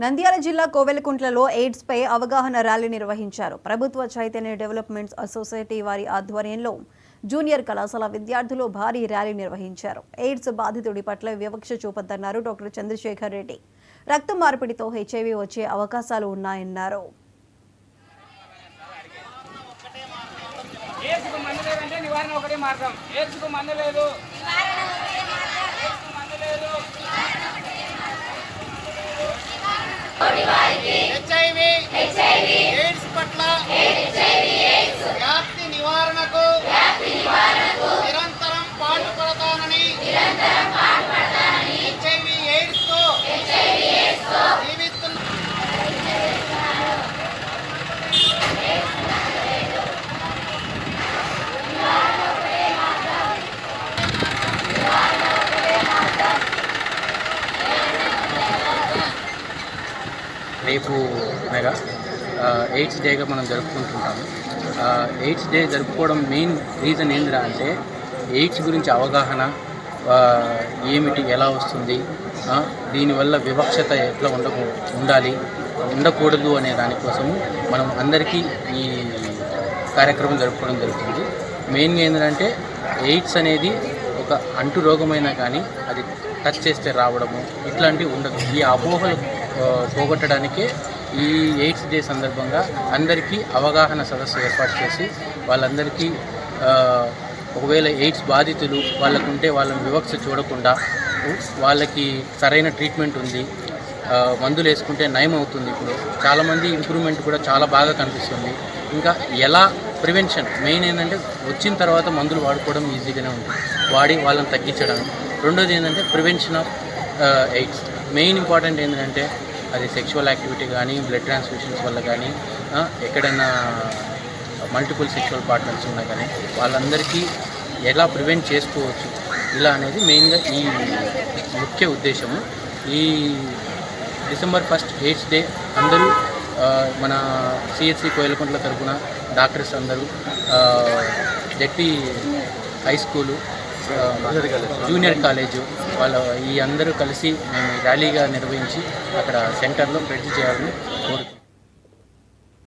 నంద్యాల జిల్లా కోవెలకుంట్లలో ఎయిడ్స్ పై అవగాహన ర్యాలీ నిర్వహించారు. ప్రభుత్వ చైతన్య డెవలప్మెంట్ సొసైటీ వారి ఆధ్వర్యంలో జూనియర్ కళాశాల విద్యార్థులు భారీ ర్యాలీ నిర్వహించారు. ఎయిడ్స్ బాధితుడి పట్ల వివక్ష చూపొద్దన్నారు డాక్టర్ చంద్రశేఖర్ రెడ్డి. రక్త మార్పిడితో హెచ్ఐవి వచ్చే అవకాశాలు ఉన్నాయన్నారు. ఎయిడ్స్ పట్ల వ్యాప్తి నివారణకు నిరంతరం పాటుపడతానని హెచ్ఐవి ఎయిడ్స్ తో జీవిస్తున్న రేపు అనగా ఎయిడ్స్ డేగా మనం జరుపుకుంటుంటాము. ఎయిడ్స్ డే జరుపుకోవడం మెయిన్ రీజన్ ఏంటిరా అంటే ఎయిడ్స్ గురించి అవగాహన ఏమిటి, ఎలా వస్తుంది, దీనివల్ల వివక్షత ఎట్లా ఉండాలి ఉండకూడదు అనే దానికోసము మనం అందరికీ ఈ కార్యక్రమం జరుపుకోవడం జరుగుతుంది. మెయిన్గా ఏంటంటే ఎయిడ్స్ అనేది ఒక అంటు రోగమైనా కానీ అది టచ్ చేస్తే రావడము ఇట్లాంటివి ఉండదు. ఈ అపోహలు పోగొట్టడానికే ఈ ఎయిడ్స్ డే సందర్భంగా అందరికీ అవగాహన సదస్సు ఏర్పాటు చేసి వాళ్ళందరికీ ఒకవేళ ఎయిడ్స్ బాధితులు వాళ్ళకుంటే వాళ్ళని వివక్ష చూడకుండా వాళ్ళకి సరైన ట్రీట్మెంట్ ఉంది, మందులు వేసుకుంటే నయం అవుతుంది. ఇప్పుడు చాలామంది ఇంప్రూవ్మెంట్ కూడా చాలా బాగా కనిపిస్తుంది. ఇంకా ఎలా ప్రివెన్షన్ మెయిన్ ఏంటంటే వచ్చిన తర్వాత మందులు వాడుకోవడం ఈజీగానే ఉంటుంది, వాడి వాళ్ళని తగ్గించడం. రెండోది ఏంటంటే prevention of AIDS. Main important ఏంటంటే అది సెక్షువల్ యాక్టివిటీ కానీ, బ్లడ్ ట్రాన్స్ఫ్యూషన్స్ వల్ల కానీ, ఎక్కడైనా మల్టిపుల్ సెక్షువల్ పార్ట్నర్స్ ఉన్నా కానీ వాళ్ళందరికీ ఎలా ప్రివెంట్ చేసుకోవచ్చు ఇలా అనేది మెయిన్గా ఈ ముఖ్య ఉద్దేశము. ఈ December 1 ఎయిడ్స్ డే అందరూ మన సిహెచ్సి కోవెలకుంట్ల తరఫున డాక్టర్స్ అందరూ, ZP high school, junior college ఈ అందరూ కలిసి మేము ర్యాలీగా నిర్వహించి అక్కడ సెంటర్లో ప్రెజెంట్ చేయాలని కోరుతున్నాం.